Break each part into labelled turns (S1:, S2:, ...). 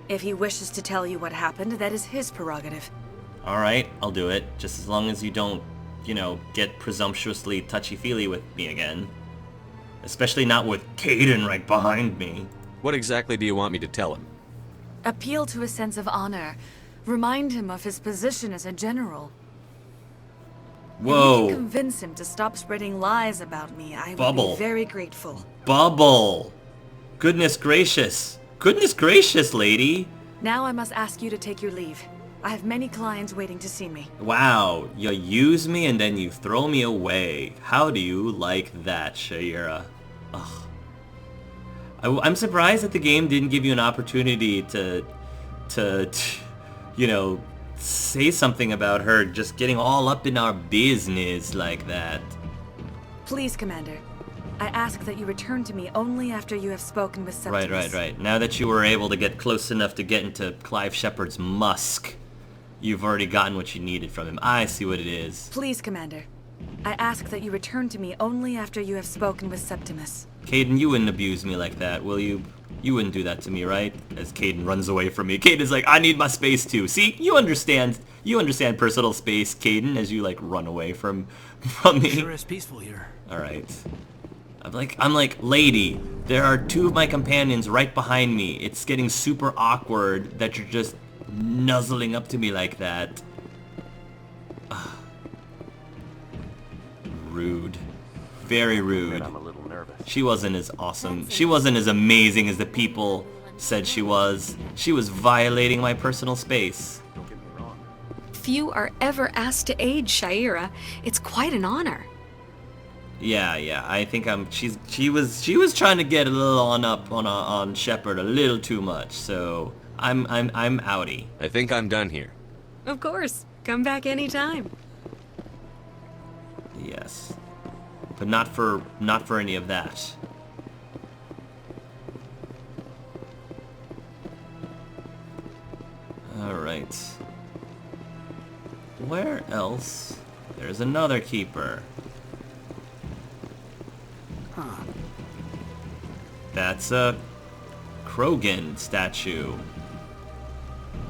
S1: If he wishes to tell you what happened, that is his prerogative.
S2: Alright, I'll do it. Just as long as you don't, get presumptuously touchy-feely with me again. Especially not with Kaidan right behind me.
S3: What exactly do you want me to tell him?
S1: Appeal to his sense of honor. Remind him of his position as a general.
S2: Whoa.
S1: If you can convince him to stop spreading lies about me, I would be very grateful.
S2: Bubble! Goodness gracious. Goodness gracious, lady.
S1: Now I must ask you to take your leave. I have many clients waiting to see me.
S2: Wow, you use me and then you throw me away. How do you like that, Sha'ira? Ugh. I'm surprised that the game didn't give you an opportunity to say something about her just getting all up in our business like that.
S1: Please, Commander. I ask that you return to me only after you have spoken with Septimus.
S2: Right. Now that you were able to get close enough to get into Clive Shepard's musk, you've already gotten what you needed from him. I see what it is.
S1: Please, Commander. I ask that you return to me only after you have spoken with Septimus.
S2: Kaidan, you wouldn't abuse me like that, will you? You wouldn't do that to me, right? As Kaidan runs away from me. Kaidan's like, I need my space too. See, you understand personal space, Kaidan, as you run away from me.
S4: Sure is peaceful here.
S2: Alright. I'm like, lady, there are two of my companions right behind me. It's getting super awkward that you're just nuzzling up to me like that. Ugh. Rude. Very rude.
S5: I'm a little nervous.
S2: She wasn't as awesome. She wasn't as amazing as the people said she was. She was violating my personal space.
S5: Don't get me wrong.
S6: Few are ever asked to aid Sha'ira. It's quite an honor.
S2: Yeah. I think she was trying to get a little on Shepard a little too much. So I'm outie.
S3: I think I'm done here.
S6: Of course. Come back anytime.
S2: Yes. But not for any of that. Alright. Where else? There's another keeper.
S4: Huh.
S2: That's a Krogan statue.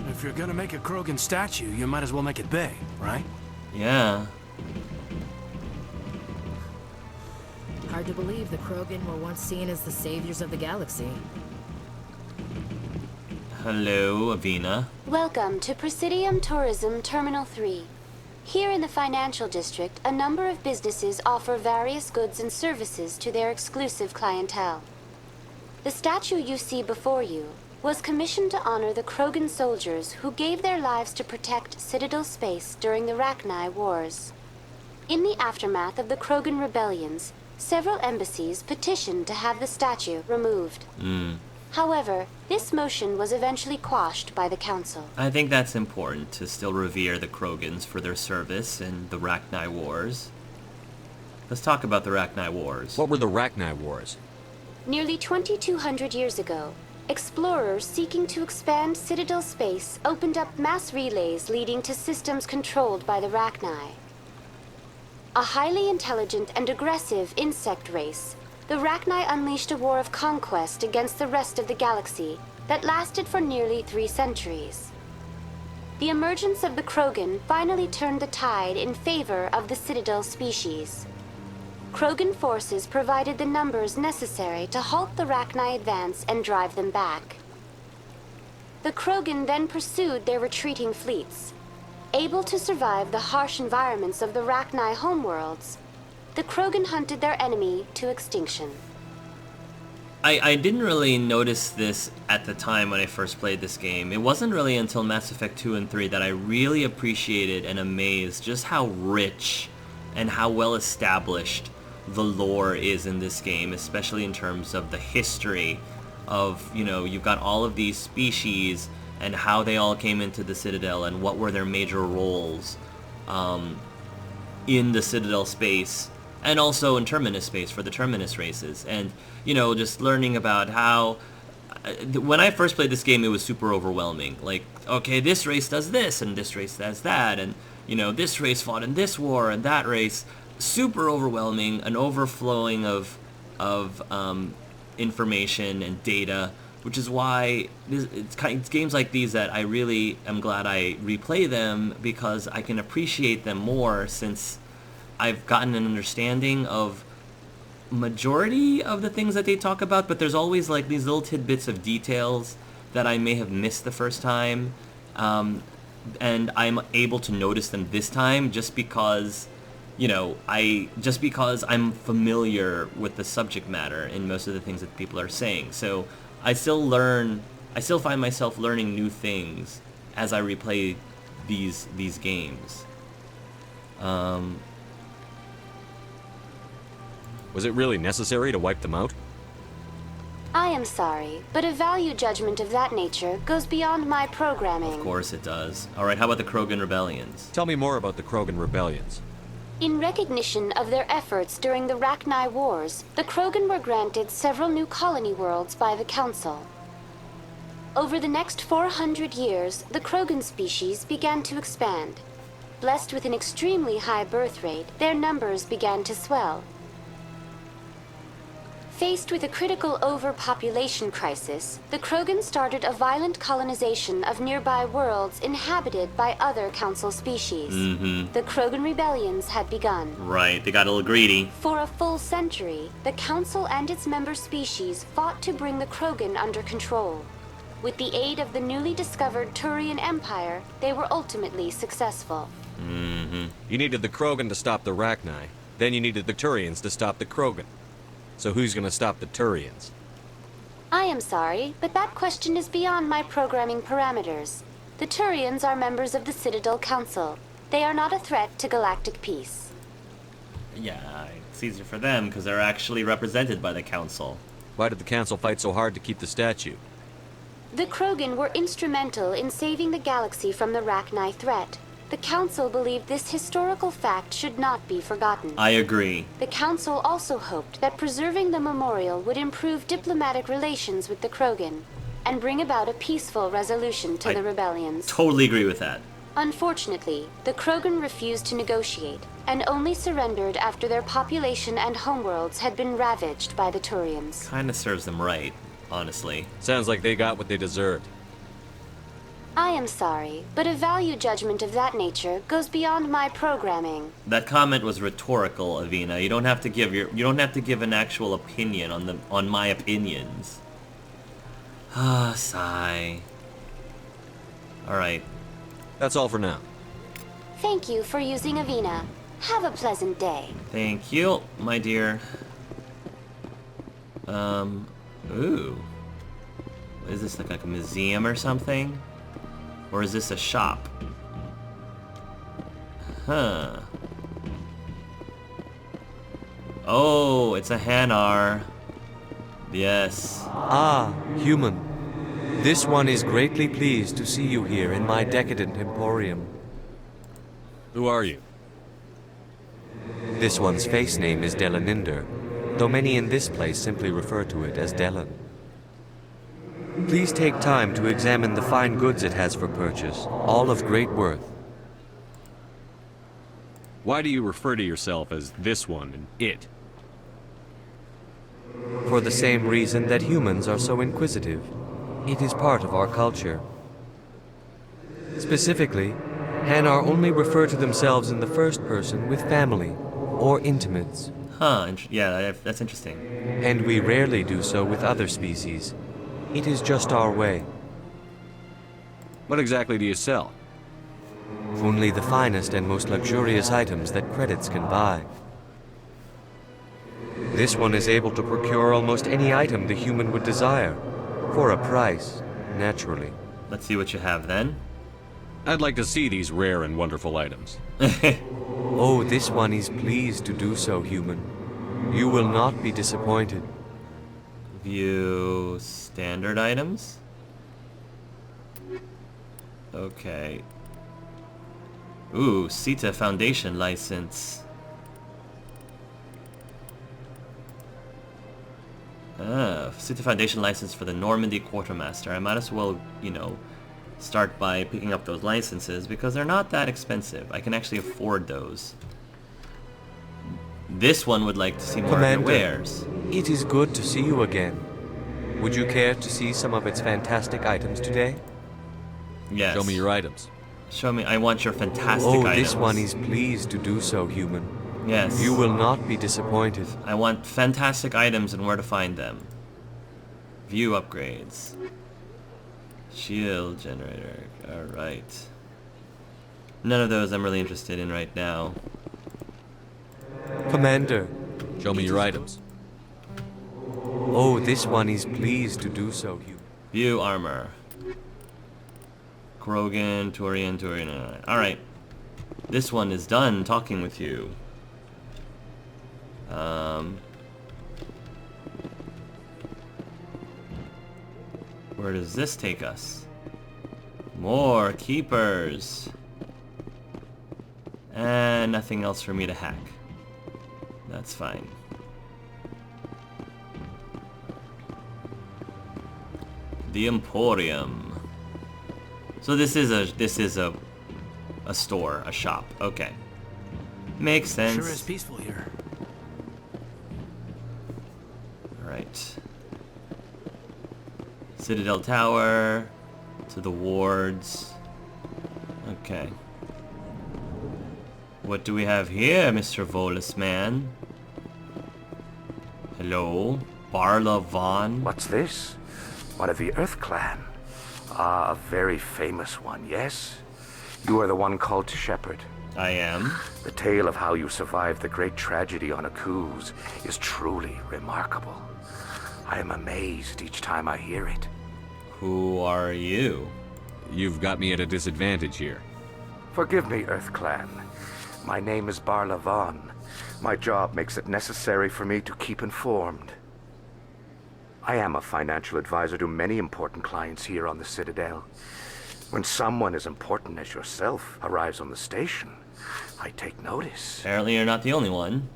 S4: If you're gonna make a Krogan statue, you might as well make it big, right?
S2: Yeah.
S7: Hard to believe the Krogan were once seen as the saviors of the galaxy.
S2: Hello, Avina.
S8: Welcome to Presidium Tourism Terminal 3. Here in the financial district, a number of businesses offer various goods and services to their exclusive clientele. The statue you see before you was commissioned to honor the Krogan soldiers who gave their lives to protect Citadel space during the Rachni Wars. In the aftermath of the Krogan rebellions, several embassies petitioned to have the statue removed. However, this motion was eventually quashed by the Council.
S2: I think that's important to still revere the Krogans for their service in the Rachni Wars. Let's talk about the Rachni Wars.
S3: What were the Rachni Wars?
S8: Nearly 2,200 years ago, explorers seeking to expand Citadel space opened up mass relays leading to systems controlled by the Rachni. A highly intelligent and aggressive insect race, the Rachni unleashed a war of conquest against the rest of the galaxy that lasted for nearly 3 centuries. The emergence of the Krogan finally turned the tide in favor of the Citadel species. Krogan forces provided the numbers necessary to halt the Rachni advance and drive them back. The Krogan then pursued their retreating fleets. Able to survive the harsh environments of the Rachni homeworlds, the Krogan hunted their enemy to extinction.
S2: I didn't really notice this at the time when I first played this game. It wasn't really until Mass Effect 2 and 3 that I really appreciated and amazed just how rich and how well established the lore is in this game, especially in terms of the history of, you've got all of these species and how they all came into the Citadel and what were their major roles in the Citadel space and also in Terminus space for the Terminus races. And, just learning about how... when I first played this game, it was super overwhelming. Like, okay, this race does this, and this race does that, and, this race fought in this war, and that race... Super overwhelming, an overflowing of information and data which is why it's games like these that I really am glad I replay them, because I can appreciate them more since I've gotten an understanding of majority of the things that they talk about, but there's always like these little tidbits of details that I may have missed the first time, and I'm able to notice them this time just because, you know, because I'm familiar with the subject matter in most of the things that people are saying. So I still find myself learning new things as I replay these games.
S3: Was it really necessary to wipe them out?
S8: I am sorry, but a value judgment of that nature goes beyond my programming.
S2: Of course it does. Alright, how about the Krogan rebellions?
S3: Tell me more about the Krogan rebellions.
S8: In recognition of their efforts during the Rachni Wars, the Krogan were granted several new colony worlds by the Council. Over the next 400 years, the Krogan species began to expand. Blessed with an extremely high birth rate, their numbers began to swell. Faced with a critical overpopulation crisis, the Krogan started a violent colonization of nearby worlds inhabited by other Council species. The Krogan rebellions had begun.
S2: Right, they got a little greedy.
S8: For a full century, the Council and its member species fought to bring the Krogan under control. With the aid of the newly discovered Turian Empire, they were ultimately successful.
S3: You needed the Krogan to stop the Rachni, then you needed the Turians to stop the Krogan. So who's gonna stop the Turians?
S8: I am sorry, but that question is beyond my programming parameters. The Turians are members of the Citadel Council. They are not a threat to galactic peace.
S2: Yeah, it's easier for them because they're actually represented by the Council.
S3: Why did the Council fight so hard to keep the statue?
S8: The Krogan were instrumental in saving the galaxy from the Rachni threat. The Council believed this historical fact should not be forgotten.
S2: I agree.
S8: The Council also hoped that preserving the memorial would improve diplomatic relations with the Krogan and bring about a peaceful resolution to the rebellions.
S2: Totally agree with that.
S8: Unfortunately, the Krogan refused to negotiate and only surrendered after their population and homeworlds had been ravaged by the Turians.
S2: Kinda serves them right, honestly.
S3: Sounds like they got what they deserved.
S8: I am sorry, but a value judgment of that nature goes beyond my programming.
S2: That comment was rhetorical, Avina. You don't have to give an actual opinion on my opinions. Ah, sigh. Alright.
S3: That's all for now.
S8: Thank you for using Avina. Have a pleasant day.
S2: Thank you, my dear. Ooh. Is this like a museum or something? Or is this a shop? Huh. Oh, it's a Hanar. Yes.
S5: Ah, human. This one is greatly pleased to see you here in my decadent Emporium.
S3: Who are you?
S5: This one's face name is Delaninder, though many in this place simply refer to it as Delan. Please take time to examine the fine goods it has for purchase, all of great worth.
S9: Why do you refer to yourself as this one and it?
S5: For the same reason that humans are so inquisitive. It is part of our culture. Specifically, Hanar only refer to themselves in the first person with family or intimates.
S2: Huh, yeah, that's interesting.
S5: And we rarely do so with other species. It is just our way.
S9: What exactly do you sell?
S5: Only the finest and most luxurious items that credits can buy. This one is able to procure almost any item the human would desire, for a price, naturally.
S2: Let's see what you have then.
S9: I'd like to see these rare and wonderful items.
S5: Oh, this one is pleased to do so, human. You will not be disappointed.
S2: View standard items. Okay. Ooh, CETA Foundation license. CETA Foundation license for the Normandy Quartermaster. I might as well, you know, start by picking up those licenses because they're not that expensive. I can actually afford those. This one would like to see more of your wares.
S5: It is good to see you again. Would you care to see some of its fantastic items today?
S2: Yes.
S3: Show me your items.
S2: Show me. I want your fantastic
S5: Oh,
S2: items.
S5: this one is pleased to do so, human.
S2: Yes.
S5: You will not be disappointed.
S2: I want fantastic items and where to find them. View upgrades. Shield generator. Alright. None of those I'm really interested in right now.
S5: Commander.
S3: Show me your items.
S5: Oh, this one is pleased to do so, human.
S2: View armor. Krogan, Turian. Alright. This one is done talking with you. Where does this take us? More keepers. And nothing else for me to hack. That's fine. The Emporium. So this is a store, a shop. Okay. Makes sense.
S4: Sure is peaceful here.
S2: Alright. Citadel Tower. To the wards. Okay. What do we have here, Mr. Volus man? Hello? Barla Von?
S10: What's this? One of the Earth Clan. Ah, a very famous one, yes? You are the one called to Shepard.
S2: I am.
S10: The tale of how you survived the great tragedy on Akuz is truly remarkable. I am amazed each time I hear it.
S2: Who are you?
S3: You've got me at a disadvantage here.
S10: Forgive me, Earth Clan. My name is Barla Von. My job makes it necessary for me to keep informed. I am a financial advisor to many important clients here on the Citadel. When someone as important as yourself arrives on the station, I take notice.
S2: Apparently you're not the only one.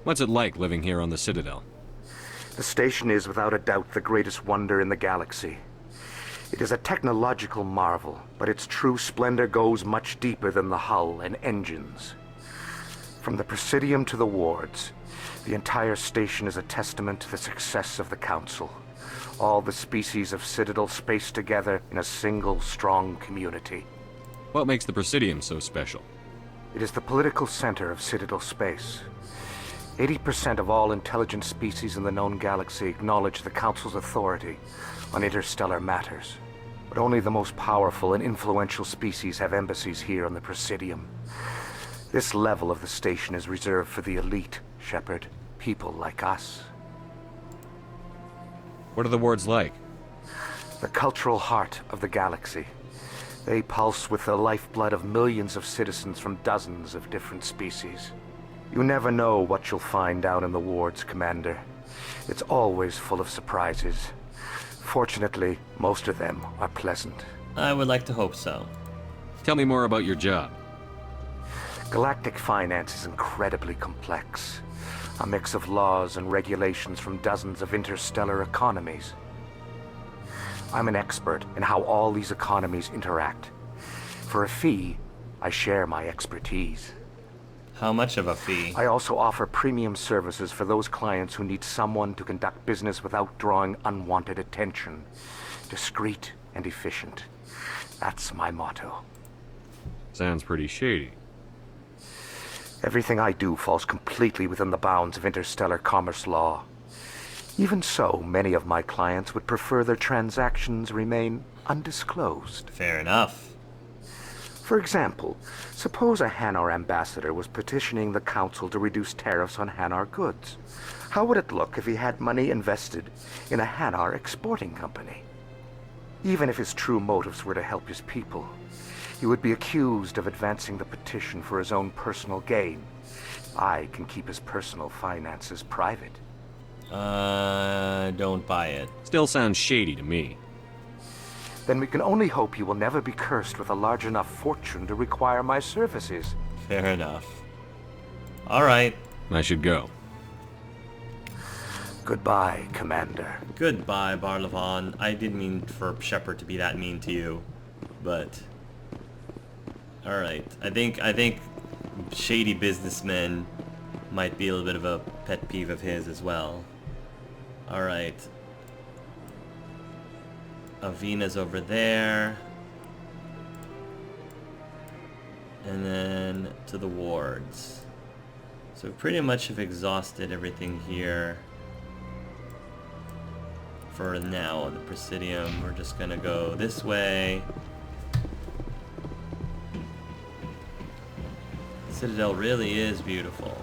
S3: What's it like living here on the Citadel?
S10: The station is without a doubt the greatest wonder in the galaxy. It is a technological marvel, but its true splendor goes much deeper than the hull and engines. From the Presidium to the wards, the entire station is a testament to the success of the Council. All the species of Citadel spaced together in a single strong community.
S3: What makes the Presidium so special?
S10: It is the political center of Citadel space. 80% of all intelligent species in the known galaxy acknowledge the Council's authority on interstellar matters. But only the most powerful and influential species have embassies here on the Presidium. This level of the station is reserved for the elite, Shepard. People like us.
S3: What are the wards like?
S10: The cultural heart of the galaxy. They pulse with the lifeblood of millions of citizens from dozens of different species. You never know what you'll find down in the wards, Commander. It's always full of surprises. Fortunately, most of them are pleasant.
S2: I would like to hope so.
S3: Tell me more about your job.
S10: Galactic finance is incredibly complex. A mix of laws and regulations from dozens of interstellar economies. I'm an expert in how all these economies interact. For a fee, I share my expertise.
S2: How much of a fee?
S10: I also offer premium services for those clients who need someone to conduct business without drawing unwanted attention. Discreet and efficient. That's my motto.
S3: Sounds pretty shady.
S10: Everything I do falls completely within the bounds of interstellar commerce law. Even so, many of my clients would prefer their transactions remain undisclosed.
S2: Fair enough.
S10: For example, suppose a Hanar ambassador was petitioning the Council to reduce tariffs on Hanar goods. How would it look if he had money invested in a Hanar exporting company? Even if his true motives were to help his people, he would be accused of advancing the petition for his own personal gain. I can keep his personal finances private.
S2: Don't buy it.
S3: Still sounds shady to me.
S10: Then we can only hope you will never be cursed with a large enough fortune to require my services.
S2: Fair enough. Alright.
S3: I should go.
S10: Goodbye, Commander.
S2: Goodbye, Barlavon. I didn't mean for Shepard to be that mean to you, but... Alright. I think shady businessmen might be a little bit of a pet peeve of his as well. Alright. Avena's over there. And then to the wards. So we pretty much have exhausted everything here. For now, the Presidium. We're just gonna go this way. Citadel really is beautiful.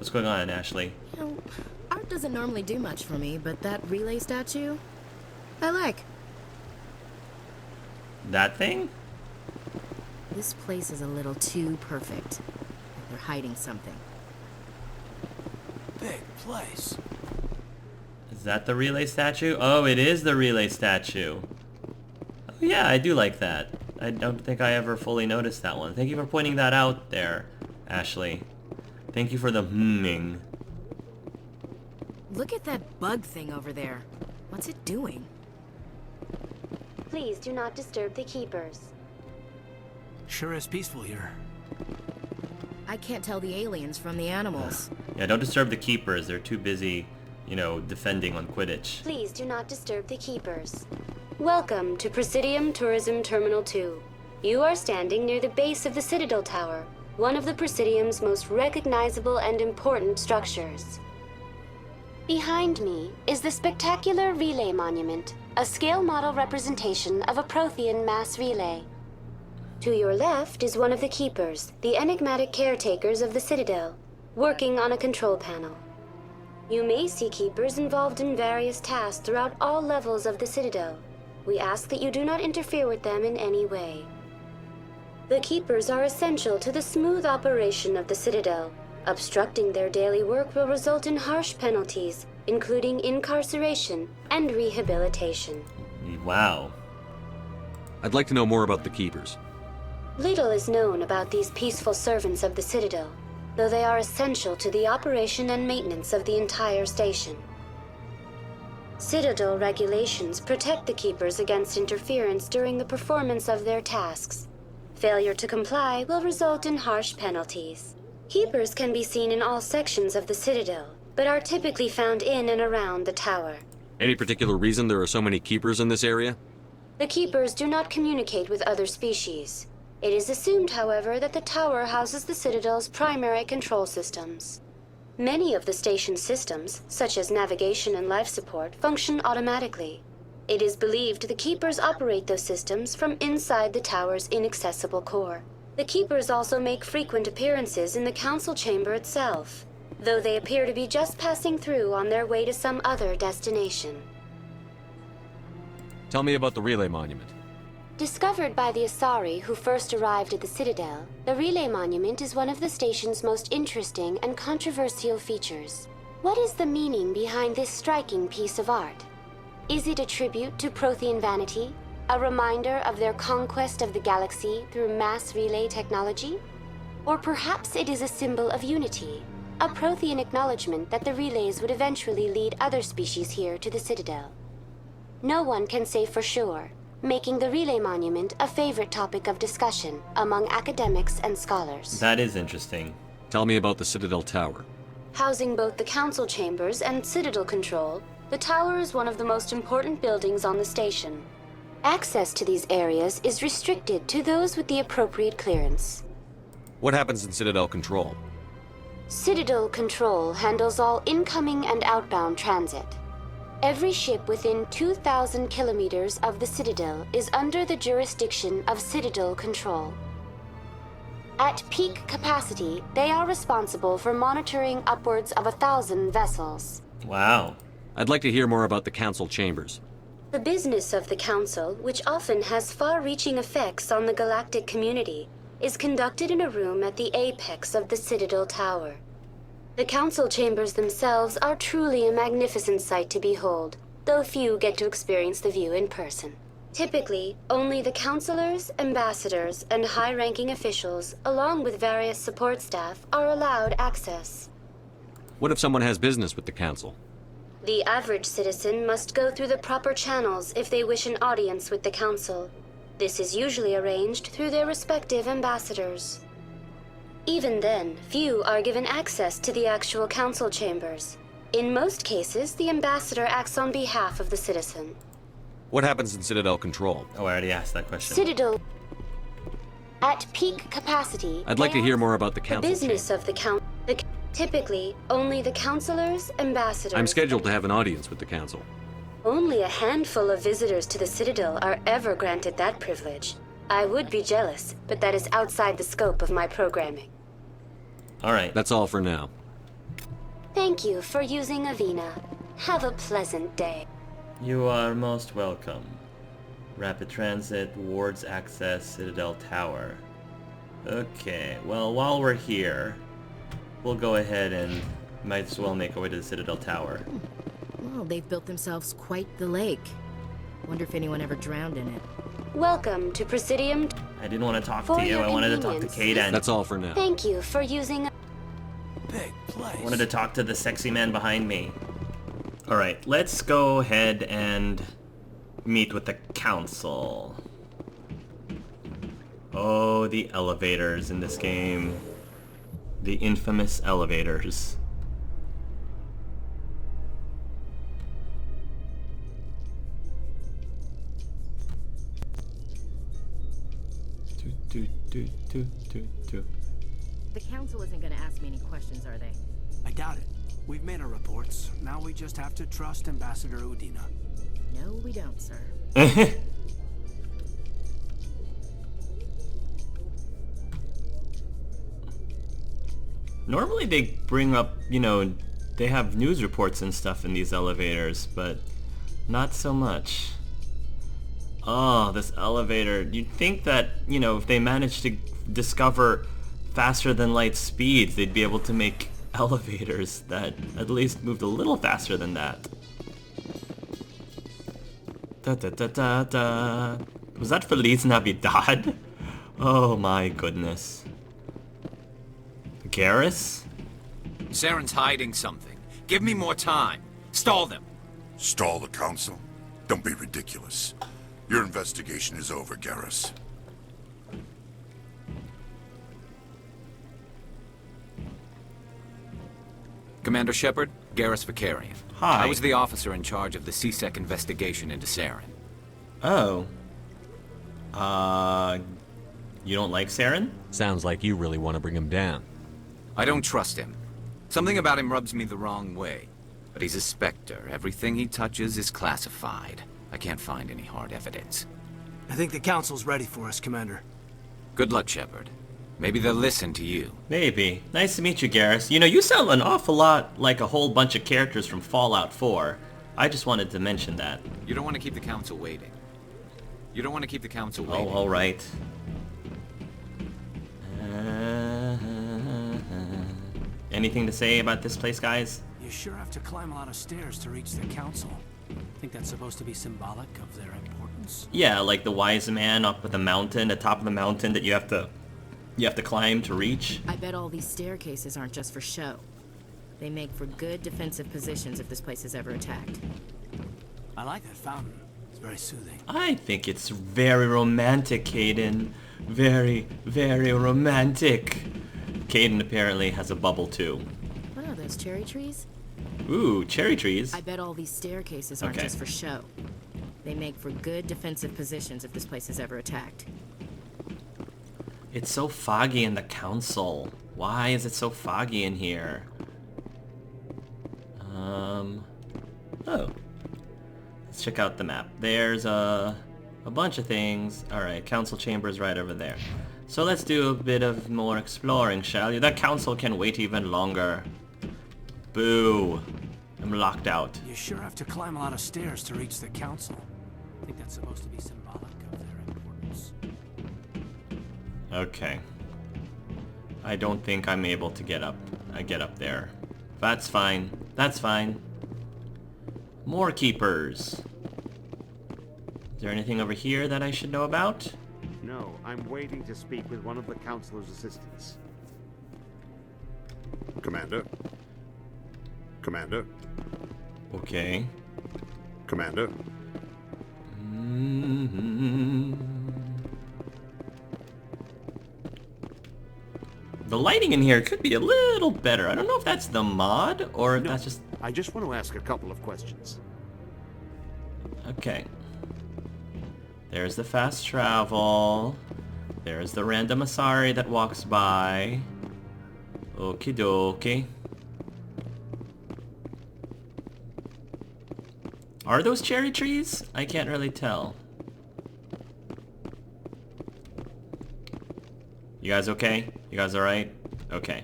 S2: What's going on, Ashley?
S7: You know, art doesn't normally do much for me, but that relay statue, I like.
S2: That thing?
S7: This place is a little too perfect. They're hiding something.
S4: Big place.
S2: Is that the relay statue? Oh, it is the relay statue. Oh, yeah, I do like that. I don't think I ever fully noticed that one. Thank you for pointing that out there, Ashley. Thank you for the hmming.
S7: Look at that bug thing over there. What's it doing?
S8: Please do not disturb the keepers.
S4: Sure is peaceful here.
S7: I can't tell the aliens from the animals.
S2: Yeah, don't disturb the keepers. They're too busy, you know, defending on Quidditch.
S8: Please do not disturb the keepers. Welcome to Presidium Tourism Terminal 2. You are standing near the base of the Citadel Tower, one of the Presidium's most recognizable and important structures. Behind me is the spectacular Relay Monument, a scale model representation of a Prothean mass relay. To your left is one of the keepers, the enigmatic caretakers of the Citadel, working on a control panel. You may see keepers involved in various tasks throughout all levels of the Citadel. We ask that you do not interfere with them in any way. The keepers are essential to the smooth operation of the Citadel. Obstructing their daily work will result in harsh penalties, including incarceration and rehabilitation.
S2: Wow.
S3: I'd like to know more about the Keepers.
S8: Little is known about these peaceful servants of the Citadel, though they are essential to the operation and maintenance of the entire station. Citadel regulations protect the Keepers against interference during the performance of their tasks. Failure to comply will result in harsh penalties. Keepers can be seen in all sections of the Citadel, but are typically found in and around the tower.
S3: Any particular reason there are so many Keepers in this area?
S8: The Keepers do not communicate with other species. It is assumed, however, that the tower houses the Citadel's primary control systems. Many of the station's systems, such as navigation and life support, function automatically. It is believed the Keepers operate those systems from inside the tower's inaccessible core. The Keepers also make frequent appearances in the Council Chamber itself, though they appear to be just passing through on their way to some other destination.
S3: Tell me about the Relay Monument.
S8: Discovered by the Asari who first arrived at the Citadel, the Relay Monument is one of the station's most interesting and controversial features. What is the meaning behind this striking piece of art? Is it a tribute to Prothean vanity? A reminder of their conquest of the galaxy through mass relay technology? Or perhaps it is a symbol of unity, a Prothean acknowledgement that the relays would eventually lead other species here to the Citadel. No one can say for sure, making the Relay Monument a favorite topic of discussion among academics and scholars.
S2: That is interesting.
S3: Tell me about the Citadel Tower.
S8: Housing both the Council Chambers and Citadel Control, the tower is one of the most important buildings on the station. Access to these areas is restricted to those with the appropriate clearance.
S3: What happens in Citadel Control?
S8: Citadel Control handles all incoming and outbound transit. Every ship within 2,000 kilometers of the Citadel is under the jurisdiction of Citadel Control. At peak capacity, they are responsible for monitoring upwards of 1,000 vessels.
S2: Wow.
S3: I'd like to hear more about the Council Chambers.
S8: The business of the Council, which often has far-reaching effects on the galactic community, is conducted in a room at the apex of the Citadel Tower. The Council Chambers themselves are truly a magnificent sight to behold, though few get to experience the view in person. Typically, only the councilors, ambassadors, and high-ranking officials, along with various support staff, are allowed access.
S3: What if someone has business with the Council?
S8: The average citizen must go through the proper channels if they wish an audience with the Council. This is usually arranged through their respective ambassadors. Even then, few are given access to the actual council chambers. In most cases, the ambassador acts on behalf of the citizen.
S3: What happens in Citadel Control?
S2: Oh, I already asked that question.
S8: Citadel, at peak capacity,
S3: I'd like to hear more about the
S8: the
S3: council
S8: business
S3: chamber.
S8: of the council. Typically, only the councilors, ambassadors.
S3: I'm scheduled to have an audience with the council.
S8: Only a handful of visitors to the Citadel are ever granted that privilege. I would be jealous, but that is outside the scope of my programming.
S2: Alright.
S3: That's all for now.
S8: Thank you for using Avina. Have a pleasant day.
S2: You are most welcome. Rapid transit, wards access, Citadel Tower. Okay, well, while we're here, we'll go ahead and might as well make our way to the Citadel Tower.
S7: Well, they've built themselves quite the lake. Wonder if anyone ever drowned in it.
S8: Welcome to Presidium.
S2: I didn't want to talk
S8: For
S2: to you,
S8: your
S2: I wanted to talk to
S8: convenience.
S2: Kaidan.
S3: That's all for now.
S8: Thank you for using.
S4: Big place.
S2: I wanted to talk to the sexy man behind me. Alright, let's go ahead and meet with the council. Oh, the elevators in this game. The infamous elevators.
S7: The council isn't going to ask me any questions, are they?
S4: I doubt it. We've made our reports. Now we just have to trust Ambassador Udina.
S7: No, we don't, sir.
S2: Normally they bring up, you know, they have news reports and stuff in these elevators, but not so much. Oh, this elevator. You'd think that, you know, if they managed to discover faster than light speeds, they'd be able to make elevators that at least moved a little faster than that. Da da da da da. Was that Feliz Navidad? Oh my goodness. Garrus?
S11: Saren's hiding something. Give me more time. Stall them.
S12: Stall the council? Don't be ridiculous. Your investigation is over, Garrus.
S11: Commander Shepard, Garrus Vakarian.
S2: Hi.
S11: I was the officer in charge of the CSEC investigation into Saren.
S2: Oh. You don't like Saren?
S3: Sounds like you really want to bring him down.
S11: I don't trust him. Something about him rubs me the wrong way. But he's a Spectre. Everything he touches is classified. I can't find any hard evidence.
S4: I think the council's ready for us, Commander.
S11: Good luck, Shepard. Maybe they'll listen to you.
S2: Maybe. Nice to meet you, Garrus. You know, you sound an awful lot like a whole bunch of characters from Fallout 4. I just wanted to mention that.
S11: You don't want to keep the council waiting. You don't want to keep the council
S2: Oh,
S11: waiting.
S2: alright. Anything to say about this place, guys?
S4: You sure have to climb a lot of stairs to reach the council. Think that's supposed to be symbolic of their importance?
S2: Yeah, like the wise man up at the mountain, the top of the mountain that you have to climb to reach.
S7: I bet all these staircases aren't just for show. They make for good defensive positions if this place is ever attacked.
S4: I like that fountain. It's very soothing.
S2: I think it's very romantic, Kaidan. Very, very romantic. Kaidan apparently has a bubble too.
S7: What are those, cherry trees?
S2: Ooh, cherry trees.
S7: I bet all these staircases aren't just for show. They make for good defensive positions if this place is ever attacked.
S2: It's so foggy in the council. Why is it so foggy in here? Oh. Let's check out the map. There's a bunch of things. Alright, council chambers right over there. So let's do a bit of more exploring, shall you? That council can wait even longer. Boo. I'm locked out.
S4: You sure have to climb a lot of stairs to reach the council. I think that's supposed to be symbolic of their importance.
S2: Okay. I don't think I'm able to get up. I get up there. That's fine. That's fine. More keepers. Is there anything over here that I should know about?
S13: No, I'm waiting to speak with one of the councilor's assistants.
S12: Commander? Commander?
S2: Okay.
S12: Commander?
S2: The lighting in here could be a little better. I don't know if that's the mod or if that's just...
S13: I just want to ask a couple of questions.
S2: Okay. There's the fast travel. There's the random Asari that walks by. Okie dokie. Are those cherry trees? I can't really tell. You guys okay? You guys alright? Okay.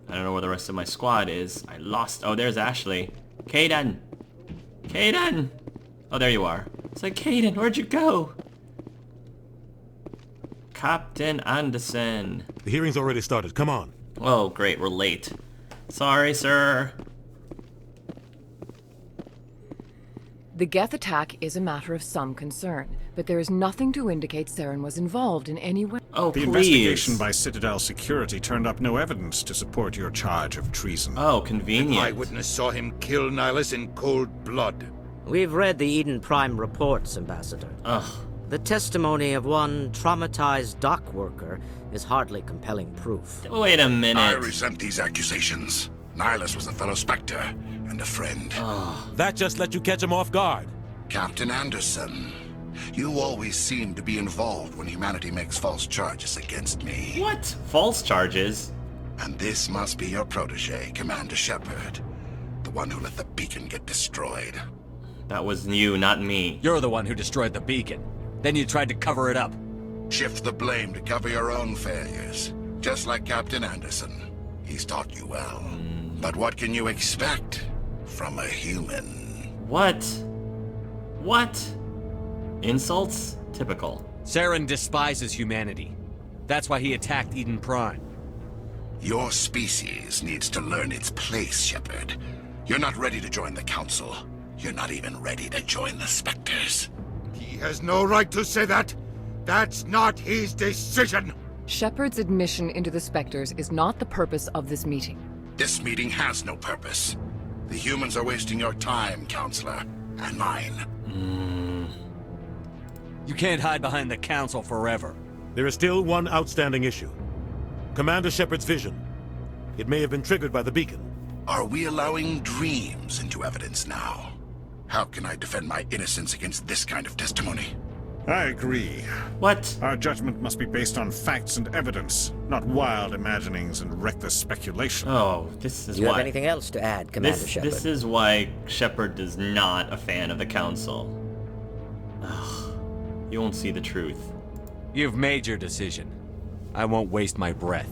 S2: I don't know where the rest of my squad is. I lost... Oh, there's Ashley. Kaidan! Kaidan! Oh, there you are. It's like, Kaidan, where'd you go? Captain Anderson.
S14: The hearing's already started. Come on.
S2: Oh, great. We're late. Sorry, sir.
S15: The Geth attack is a matter of some concern, but there is nothing to indicate Saren was involved in any way.
S2: Oh,
S16: the investigation by Citadel security turned up no evidence to support your charge of treason.
S2: Oh, convenient.
S17: An eyewitness saw him kill Nihilus in cold blood.
S18: We've read the Eden Prime reports, Ambassador.
S2: Ugh.
S18: The testimony of one traumatized dock worker is hardly compelling proof.
S2: Wait a minute.
S12: I resent these accusations. Nihilus was a fellow Spectre and a friend.
S14: That just let you catch him off guard.
S12: Captain Anderson, you always seem to be involved when humanity makes false charges against me.
S2: What? False charges?
S12: And this must be your protege, Commander Shepard. The one who let the beacon get destroyed.
S2: That was you, not me.
S3: You're the one who destroyed the beacon. Then you tried to cover it up.
S12: Shift the blame to cover your own failures. Just like Captain Anderson. He's taught you well. But what can you expect from a human?
S2: What? What? Insults? Typical.
S3: Saren despises humanity. That's why he attacked Eden Prime.
S12: Your species needs to learn its place, Shepard. You're not ready to join the Council. You're not even ready to join the Spectres.
S17: He has no right to say that. That's not his decision.
S15: Shepard's admission into the Spectres is not the purpose of this meeting.
S12: This meeting has no purpose. The humans are wasting your time, Counselor, and mine.
S3: You can't hide behind the Council forever.
S14: There is still one outstanding issue. Commander Shepard's vision. It may have been triggered by the beacon.
S12: Are we allowing dreams into evidence now? How can I defend my innocence against this kind of testimony?
S16: I agree.
S2: What?
S16: Our judgment must be based on facts and evidence, not wild imaginings and reckless speculation.
S2: Oh, this is
S18: Do you
S2: why...
S18: have anything else to add, Commander Shepard?
S2: This is why Shepard is not a fan of the Council. Ugh. You won't see the truth.
S3: You've made your decision. I won't waste my breath.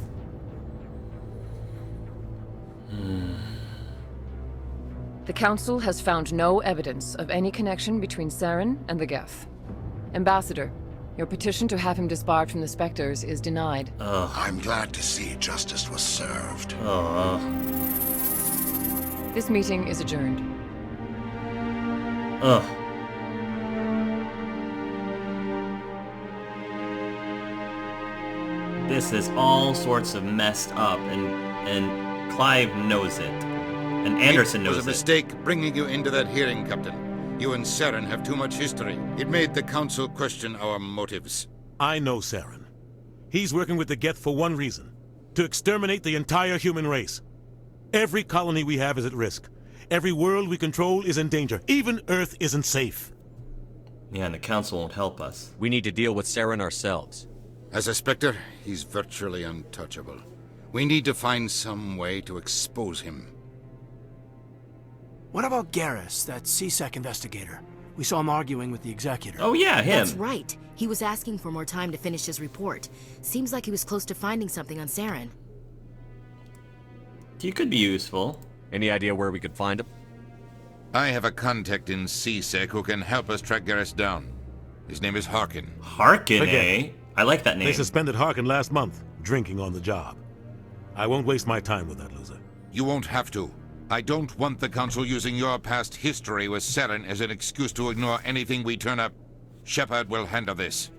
S15: The Council has found no evidence of any connection between Saren and the Geth. Ambassador, your petition to have him disbarred from the Spectres is denied.
S12: I'm glad to see justice was served.
S15: This meeting is adjourned.
S2: This is all sorts of messed up, and Clive knows it. And Anderson knows it.
S17: It was a mistake bringing you into that hearing, Captain. You and Saren have too much history. It made the Council question our motives.
S14: I know Saren. He's working with the Geth for one reason. To exterminate the entire human race. Every colony we have is at risk. Every world we control is in danger. Even Earth isn't safe.
S2: Yeah, and the Council won't help us.
S3: We need to deal with Saren ourselves.
S17: As a Spectre, he's virtually untouchable. We need to find some way to expose him.
S4: What about Garrus, that CSEC investigator? We saw him arguing with the Executor.
S2: Oh yeah, him.
S7: That's right. He was asking for more time to finish his report. Seems like he was close to finding something on Saren.
S2: He could be useful.
S3: Any idea where we could find him?
S17: I have a contact in CSEC who can help us track Garrus down. His name is Harkin.
S2: Harkin, eh? I like that name.
S14: They suspended Harkin last month, drinking on the job. I won't waste my time with that loser.
S17: You won't have to. I don't want the Council using your past history with Saren as an excuse to ignore anything we turn up. Shepard will handle this.